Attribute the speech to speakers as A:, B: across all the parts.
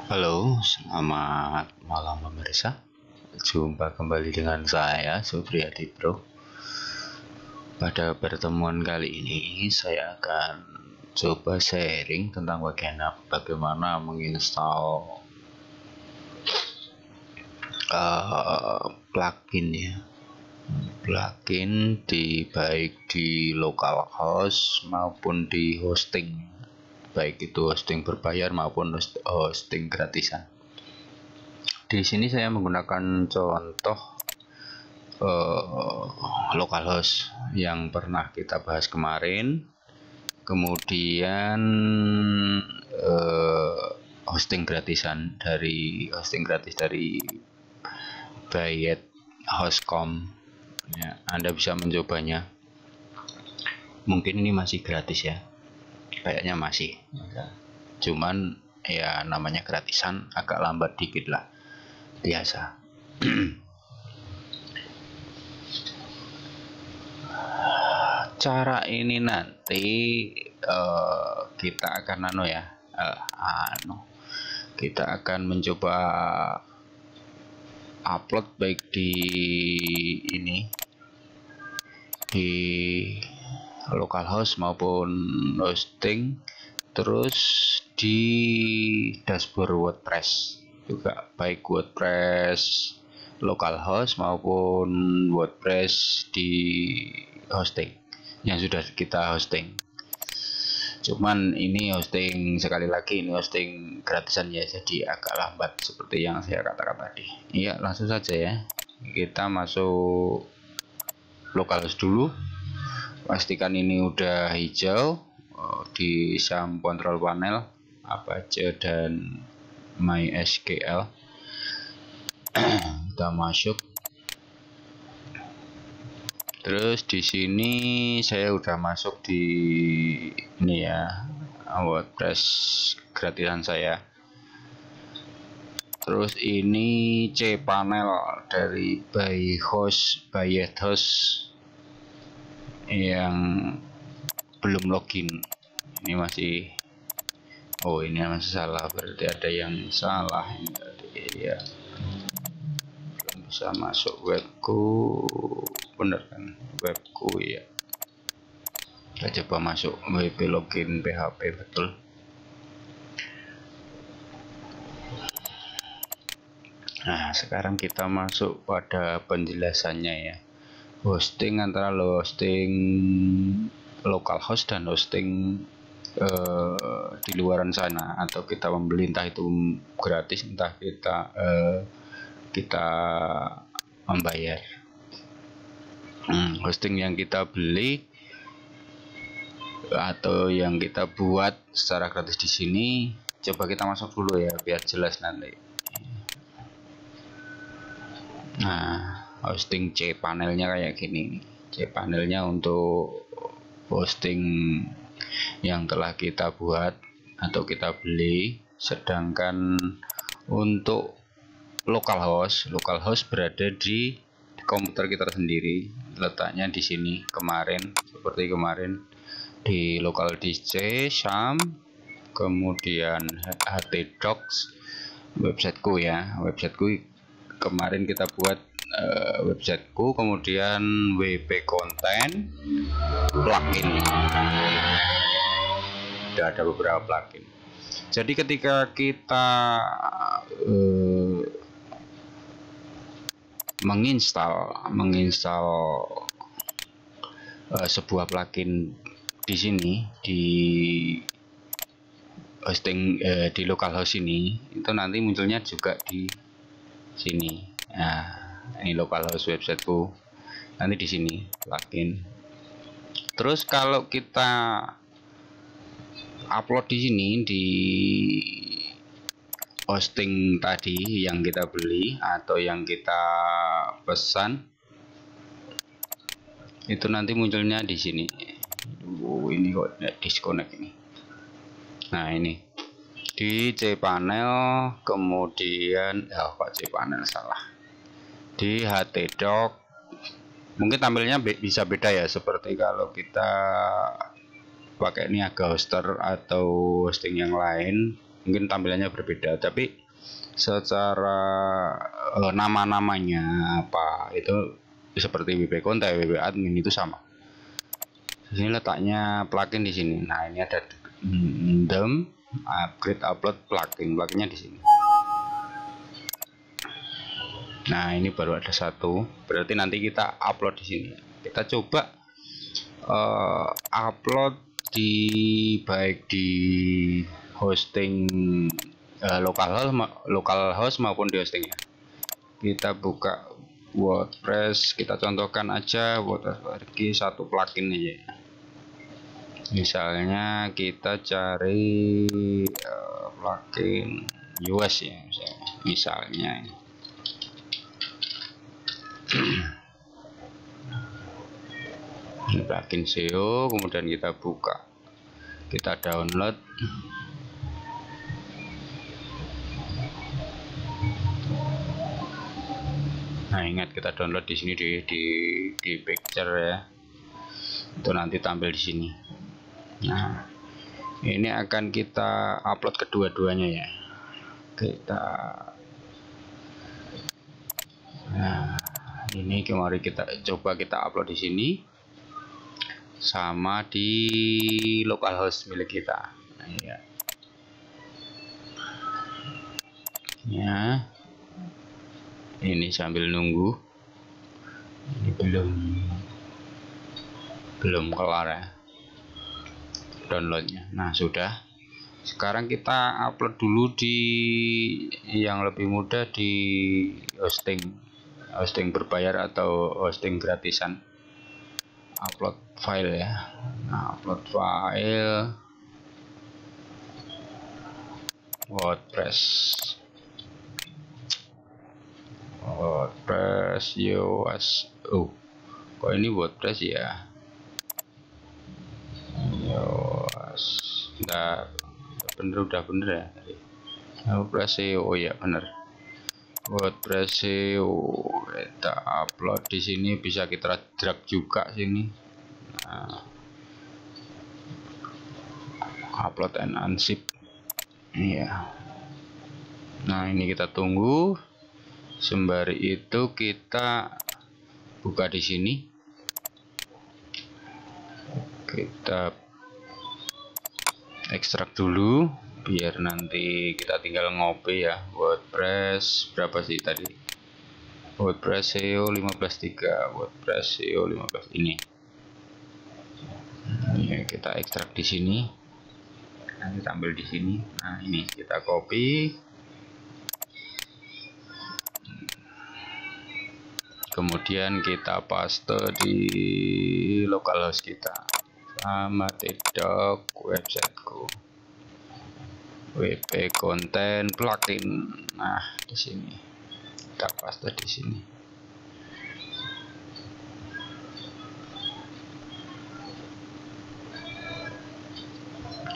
A: Halo, selamat malam pemirsa. Jumpa kembali dengan saya Supriyadi Bro. Pada pertemuan kali ini saya akan coba sharing tentang bagaimana menginstal plugin ya. Plugin baik di localhost maupun di hosting, baik itu hosting berbayar maupun hosting gratisan. Di sini saya menggunakan contoh localhost yang pernah kita bahas kemarin, kemudian hosting gratis dari Bayet.com ya. Anda bisa mencobanya, mungkin ini masih gratis ya, kayaknya masih, cuman ya namanya gratisan agak lambat dikit lah, biasa. Cara ini nanti kita akan kita akan mencoba upload baik di localhost maupun hosting, terus di dashboard WordPress juga, baik WordPress localhost maupun WordPress di hosting yang sudah kita hosting. Cuman ini hosting, sekali lagi ini hosting gratisan ya, jadi agak lambat seperti yang saya katakan tadi. Iya, langsung saja ya, kita masuk localhost dulu. Pastikan ini udah hijau di SAM control panel, Apache dan MySQL. Kita masuk. Terus di sini saya udah masuk di ini ya, WordPress gratisan saya. Terus ini cPanel dari Bayet.host yang belum login. Ini masih, ini masih salah, berarti ada yang salah ini tadi ya. Belum bisa masuk webku, bener kan, webku ya. Kita coba masuk wp login php, betul. Nah, sekarang kita masuk pada penjelasannya ya. Hosting antara hosting localhost dan hosting di luaran sana, atau kita membeli, entah itu gratis, entah kita membayar. Hosting yang kita beli atau yang kita buat secara gratis di sini, coba kita masuk dulu ya biar jelas nanti. Nah, hosting cPanelnya kayak gini. cPanelnya untuk hosting yang telah kita buat atau kita beli, sedangkan untuk localhost berada di komputer kita sendiri, letaknya di sini. Seperti kemarin di local disk C, SAM, kemudian htdocs, websiteku ya, kemarin kita buat websiteku, kemudian WP Content, plugin. Sudah ada beberapa plugin. Jadi ketika kita menginstal sebuah plugin di sini, di hosting di localhost ini, itu nanti munculnya juga di sini. Nah, ini localhost websiteku, nanti di sini plugin. Terus kalau kita upload di sini di hosting tadi yang kita beli atau yang kita pesan, itu nanti munculnya di sini. Ini kok disconnect ini. Nah, ini di cPanel, kemudian kok cPanel salah, di htdoc. Mungkin tampilnya bisa beda ya, seperti kalau kita pakai Niaga Hoster atau hosting yang lain, mungkin tampilannya berbeda, tapi secara nama-namanya apa itu seperti WP Konten, WP Admin itu sama. Di sini letaknya plugin di sini. Nah, ini ada DEM upgrade upload pluginnya di sini. Nah, ini baru ada satu, berarti nanti kita upload di sini. Kita coba upload di baik di hosting localhost maupun di hostingnya. Kita buka WordPress, kita contohkan aja WordPress satu plugin aja. Misalnya kita cari plugin US ya, misalnya. Ini plugin SEO, kemudian kita buka, kita download. Nah, ingat kita download di sini di picture ya. Itu nanti tampil di sini. Nah, ini akan kita upload kedua-duanya ya. Nah, ini kemarin kita coba kita upload di sini sama di localhost milik kita. Nah, ya. Ini sambil nunggu. Ini belum kelar ya downloadnya. Nah, sudah. Sekarang kita upload dulu di yang lebih mudah, di hosting berbayar atau hosting gratisan. Upload file ya. Nah, upload file WordPress US. Oh, kok ini WordPress ya? US. Nah, udah bener ya. WordPress SEO ya, bener. WordPress SEO kita upload di sini, bisa kita drag juga sini. Nah, upload and unzip. Iya. Nah, ini kita tunggu. Sembari itu kita buka di sini. Kita ekstrak dulu biar nanti kita tinggal ngopi ya. WordPress berapa sih tadi? WordPress SEO 15.3, WordPress SEO 15 ini. Ini kita ekstrak di sini. Nanti tampil di sini. Nah, ini kita copy. Kemudian kita paste di localhost kita sama tidak websiteku WP Konten plugin. Nah, di sini kita paste di sini.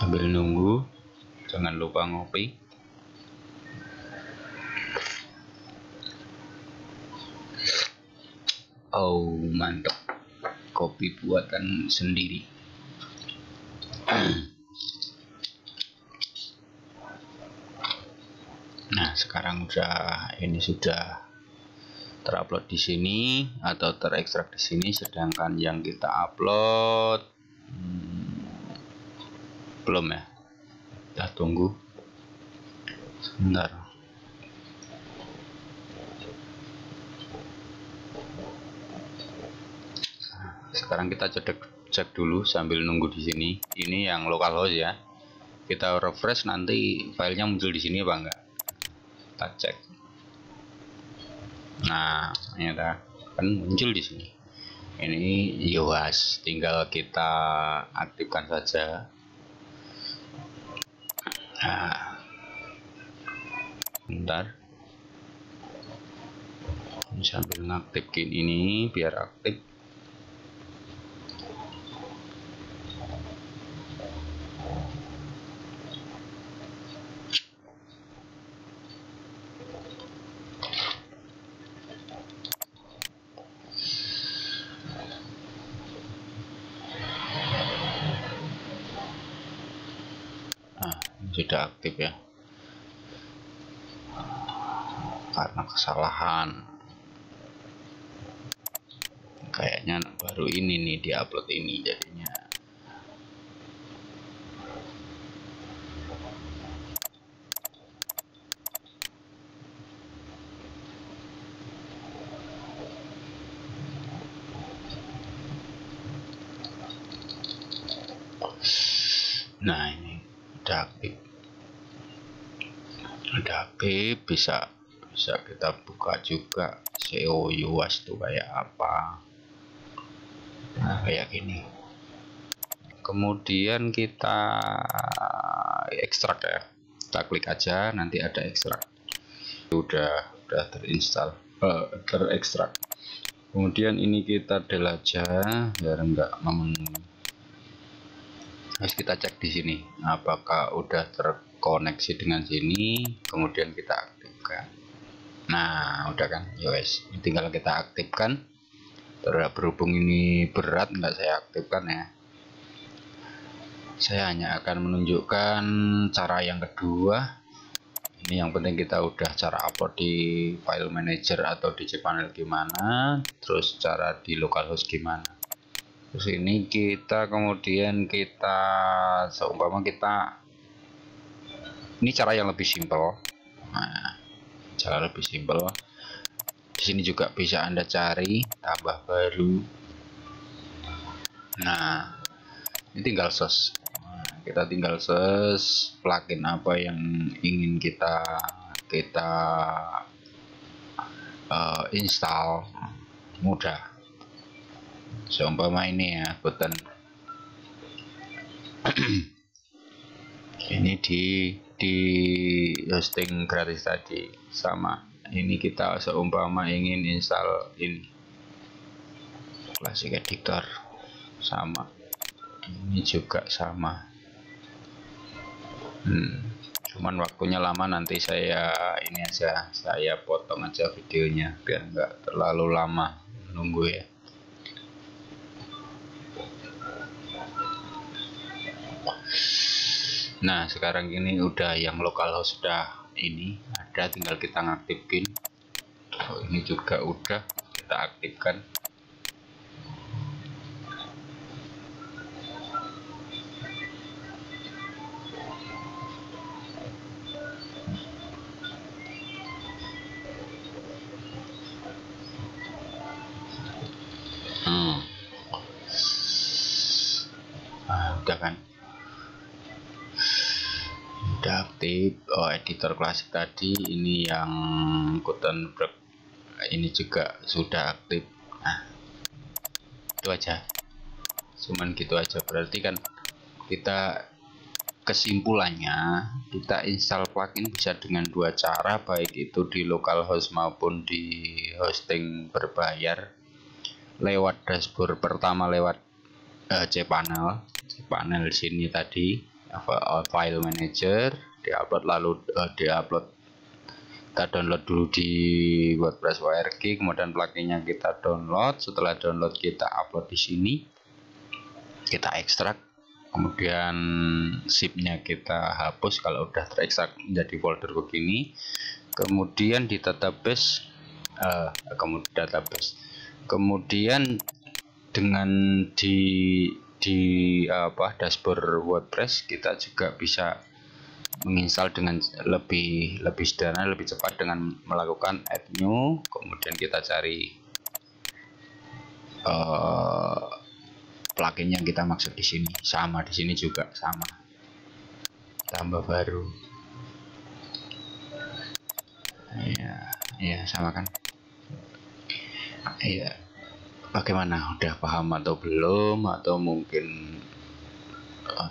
A: Sambil nunggu, jangan lupa ngopi. Oh, mantap, kopi buatan sendiri. Nah, sekarang ini sudah terupload di sini atau terekstrak di sini, sedangkan yang kita upload belum ya. Kita tunggu sebentar. Sekarang kita cek dulu sambil nunggu di sini. Ini yang localhost ya. Kita refresh, nanti filenya muncul di sini apa enggak? Kita cek. Nah, ternyata kan muncul di sini. Ini Yoas, tinggal kita aktifkan saja. Nah, bentar. Sambil ngaktifin ini biar aktif. Sudah aktif ya. karena kesalahan. Kayaknya baru ini nih diupload ini jadinya. Nah, ini udah aktif, bisa kita buka juga SEO UAS tuh kayak apa. Nah, kayak gini. Kemudian kita ekstrak ya. Kita klik aja, nanti ada ekstrak. Udah terekstrak. Kemudian ini kita del aja biar enggak memenuhi. Terus kita cek di sini apakah udah terkoneksi dengan sini, kemudian kita aktifkan. Nah, udah kan, yowes, tinggal kita aktifkan. Berhubung ini berat, nggak saya aktifkan ya. Saya hanya akan menunjukkan cara yang kedua. Ini yang penting kita udah cara upload di file manager atau di cPanel gimana, terus cara di localhost gimana. Terus ini kita kemudian kita seumpama kita ini cara yang lebih simpel. Nah, cara lebih simpel. Di sini juga bisa Anda cari tambah baru. Nah, ini tinggal search. Kita tinggal search plugin apa yang ingin kita install, mudah. Seumpama ini ya, button ini di hosting gratis tadi sama. Ini kita seumpama ingin install ini Classic Editor, sama. Ini juga sama. Cuman waktunya lama, nanti saya ini aja, saya potong aja videonya biar nggak terlalu lama nunggu ya. Nah, sekarang ini udah yang localhost sudah ini ada, tinggal kita ngaktifin. Oh, ini juga udah kita aktifkan. Udah kan, udah aktif. Oh, editor klasik tadi ini yang Gutenberg ini juga sudah aktif. Nah, itu aja, cuman gitu aja. Berarti kan kita kesimpulannya, kita install plugin bisa dengan dua cara, baik itu di localhost maupun di hosting berbayar. Lewat dashboard pertama lewat cPanel sini tadi, file manager diupload, lalu kita download dulu di WordPress ORG, kemudian pluginnya kita download. Setelah download kita upload di sini, kita ekstrak, kemudian zipnya kita hapus kalau udah terekstrak menjadi folder begini. Kemudian di database, kemudian dengan di dashboard WordPress kita juga bisa menginstal dengan lebih sederhana, lebih cepat dengan melakukan add new. Kemudian kita cari plugin yang kita maksud di sini, sama di sini juga sama, tambah baru. Ya sama kan. Iya, bagaimana, udah paham atau belum, atau mungkin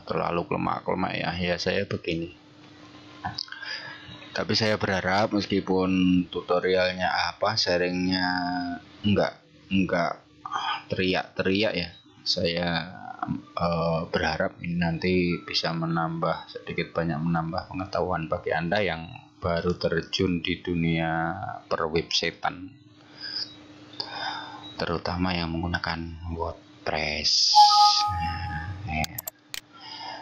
A: terlalu kelemak ya? Ya saya begini, tapi saya berharap meskipun tutorialnya sharingnya enggak teriak-teriak ya, saya berharap ini nanti bisa sedikit banyak menambah pengetahuan bagi Anda yang baru terjun di dunia perwebsitean, terutama yang menggunakan WordPress.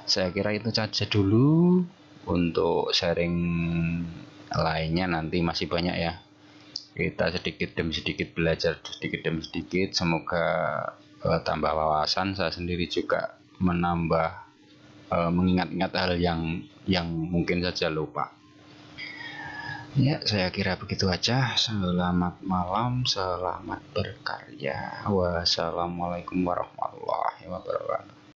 A: Saya kira itu saja dulu. Untuk sharing lainnya nanti masih banyak ya. kita sedikit demi sedikit belajar, sedikit demi sedikit. Semoga tambah wawasan, saya sendiri juga menambah mengingat-ingat hal yang mungkin saja lupa. Ya, saya kira begitu aja. Selamat malam, selamat berkarya. Wassalamualaikum warahmatullahi wabarakatuh.